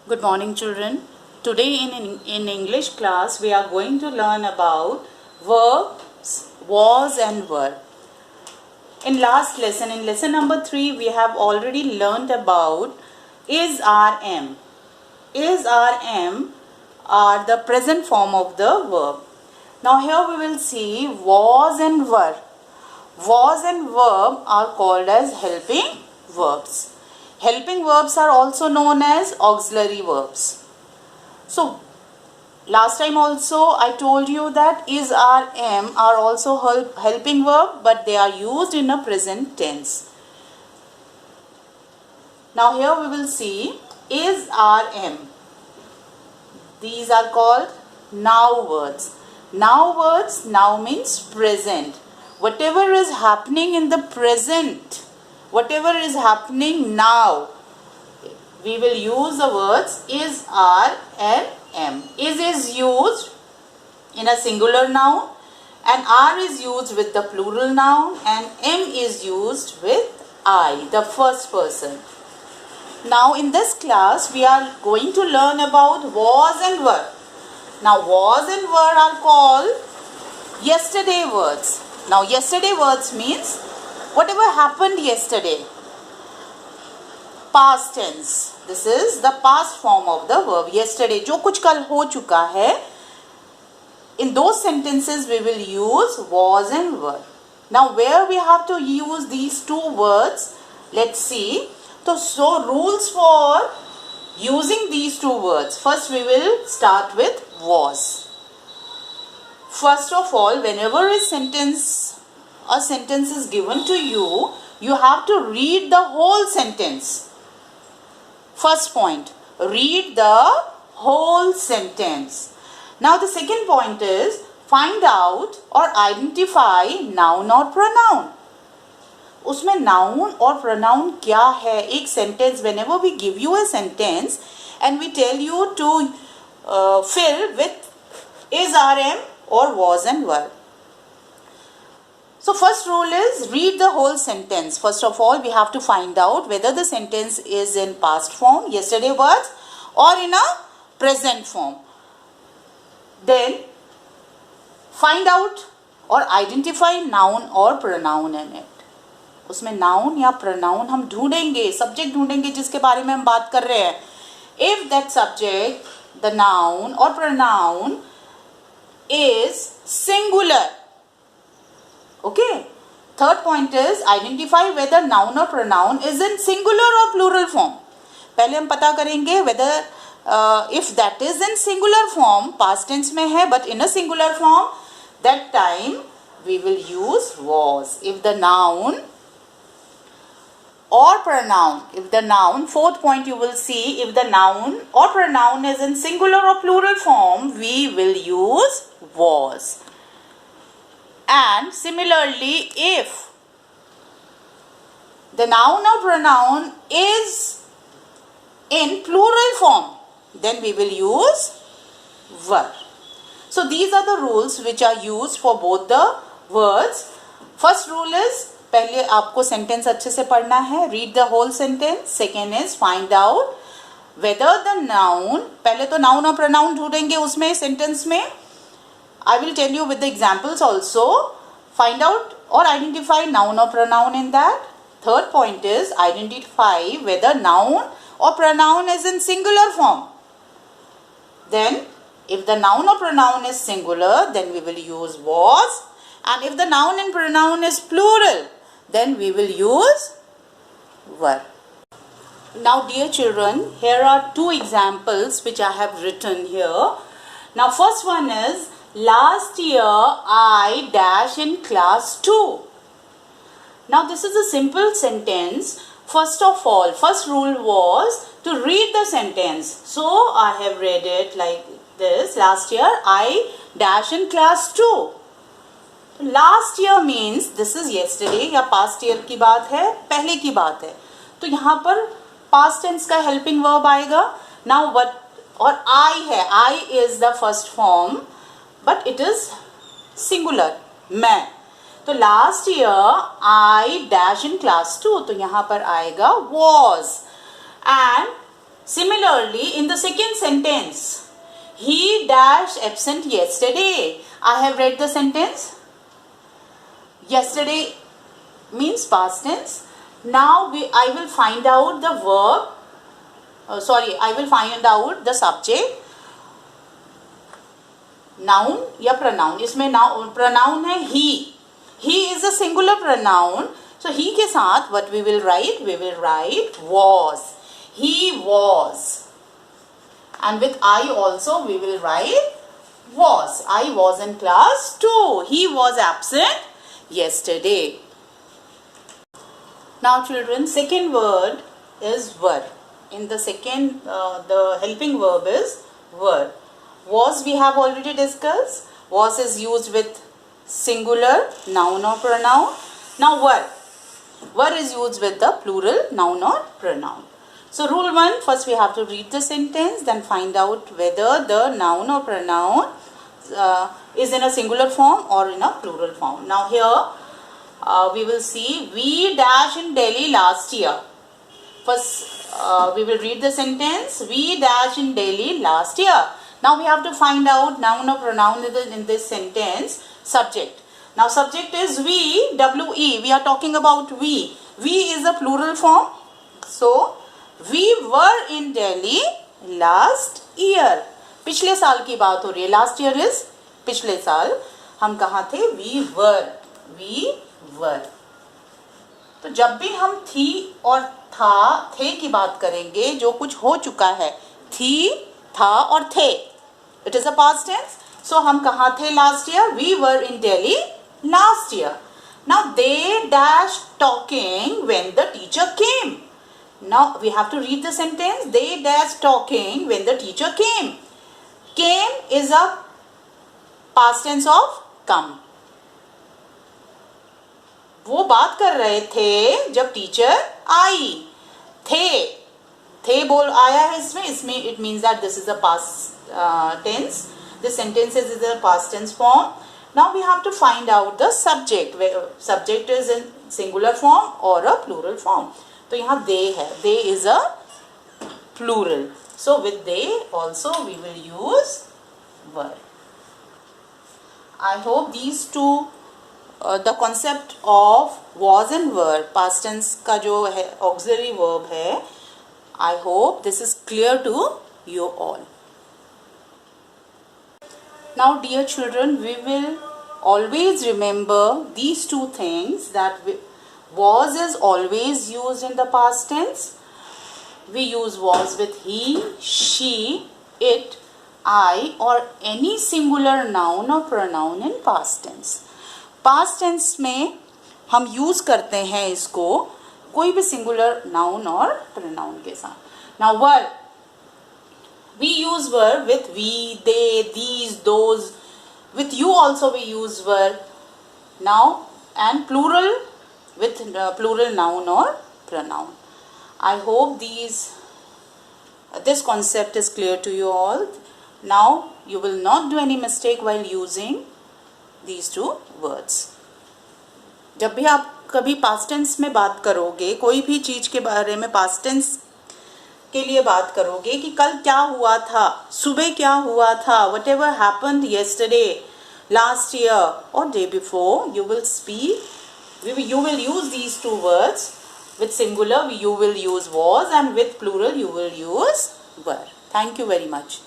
Good morning, children. Today in English class we are going to learn about verbs, was and were. In last lesson, in lesson number 3, we have already learned about is, are, am. Is, are the present form of the verb. Now here we will see was and were. Was and verb are called as helping verbs. Helping verbs are also known as auxiliary verbs. So, last time also I told you that is, are, am are also helping verb, but they are used in a present tense. Now here we will see is, are, am. These are called now words. Now words, now means present. Whatever is happening in the present, whatever is happening now, we will use the words is, are and am. Is used in a singular noun and are is used with the plural noun and am is used with I, the first person. Now in this class we are going to learn about was and were. Now was and were are called yesterday words. Now yesterday words means whatever happened yesterday. Past tense. This is the past form of the verb. Yesterday, जो कुछ कल हो चुका है. In those sentences we will use was and were. Now where we have to use these two words, let's see. So rules for using these two words. First we will start with was. First of all, whenever a sentence is given to you, you have to read the whole sentence. First point, read the whole sentence. Now the second point is find out or identify noun or pronoun. उसमें noun और pronoun क्या है? एक sentence, whenever we give you a sentence and we tell you to fill with is, are, am or was and were. So first rule is read the whole sentence. First of all, we have to find out whether the sentence is in past form, yesterday words, or in a present form. Then find out or identify noun or pronoun in it. उसमें noun या pronoun हम ढूंढेंगे, subject ढूंढेंगे जिसके बारे में हम बात कर रहे हैं. If that subject, the noun or pronoun is singular. Okay. Third point is identify whether noun or pronoun is in singular or plural form. पहले हम पता करेंगे whether if that is in singular form, past tense में है, but in a singular form, that time we will use was. If the noun or pronoun, fourth point you will see, if the noun or pronoun is in singular or plural form, we will use was. And similarly, if the noun or pronoun is in plural form, then we will use were. So these are the rules which are used for both the words. First rule is पहले आपको sentence अच्छे से पढ़ना है, read the whole sentence. Second is find out whether the noun, पहले तो noun और pronoun ढूंढेंगे उसमें sentence में. I will tell you with the examples also. Find out or identify noun or pronoun in that. Third point is identify whether noun or pronoun is in singular form. Then if the noun or pronoun is singular, then we will use was. And if the noun and pronoun is plural, then we will use were. Now dear children, here are two examples which I have written here. Now first one is last year I dash in class 2. Now this is a simple sentence. First of all, first rule was to read the sentence. So I have read it like this. Last year I dash in class 2. Last year means this is yesterday या past year की बात है, पहले की बात है. तो यहाँ पर past tense का helping verb आएगा. Now what और I है, I is the first form. But it is singular, मैं. तो last year I dash in class 2, तो यहाँ पर आएगा was. And Similarly, in the second sentence, he dash absent yesterday. I have read the sentence. Yesterday means past tense. Now I will find out the verb. I will find out the subject. Noun या pronoun. इसमें pronoun है he. He is a singular pronoun. So he के साथ what we will write? We will write was. He was. And with I also we will write was. I was in class 2. He was absent yesterday. Now children, second word is were. In the second, the helping verb is were. Was we have already discussed. Was is used with singular, noun or pronoun. Now were. Were is used with the plural, noun or pronoun. So rule 1, first we have to read the sentence, then find out whether the noun or pronoun is in a singular form or in a plural form. Now here we will see we dash in Delhi last year. First we will read the sentence. We dash in Delhi last year. Now we have to find out noun or pronoun in this sentence. Subject. Now subject is we, W-E. We are talking about we. We is a plural form. So we were in Delhi last year. पिछले साल की बात हो रही है. Last year is पिछले साल. हम कहाँ थे? We were. तो जब भी हम थी और था, थे की बात करेंगे, जो कुछ हो चुका है, थी, था और थे, it is a past tense. So हम कहाँ थे last year? We were in Delhi last year. Now they dash talking when the teacher came. Now we have to read the sentence. They dash talking when the teacher came. Came is a past tense of come. वो बात कर रहे थे जब teacher आई. थे बोल आया है इसमें it means that this is a past tense. This sentence is a past tense form. Now we have to find out the subject. Subject is in singular form और अ प्लूरल फॉर्म. तो यहाँ they है. They is a plural. So with they also we will use were. I hope these to the concept of was and were, past tense का जो है auxiliary verb है, I hope this is clear to you all. Now dear children, we will always remember these two things, that was is always used in the past tense. We use was with he, she, it, I or any singular noun or pronoun in past tense. Past tense में हम use करते हैं इसको कोई भी singular noun और pronoun के साथ. Now were, we use were with we, they, these, those. With you also we use were. Now and plural with plural noun और pronoun. I hope this concept is clear to you all. Now you will not do any mistake while using these two words. जब भी आप कभी past tense में बात करोगे, कोई भी चीज के बारे में पास्ट टेंस के लिए बात करोगे कि कल क्या हुआ था, सुबह क्या हुआ था, whatever happened yesterday, last year or day before, you will speak, you will use these two words. With singular you will use was and with plural you will use were. Thank you very much.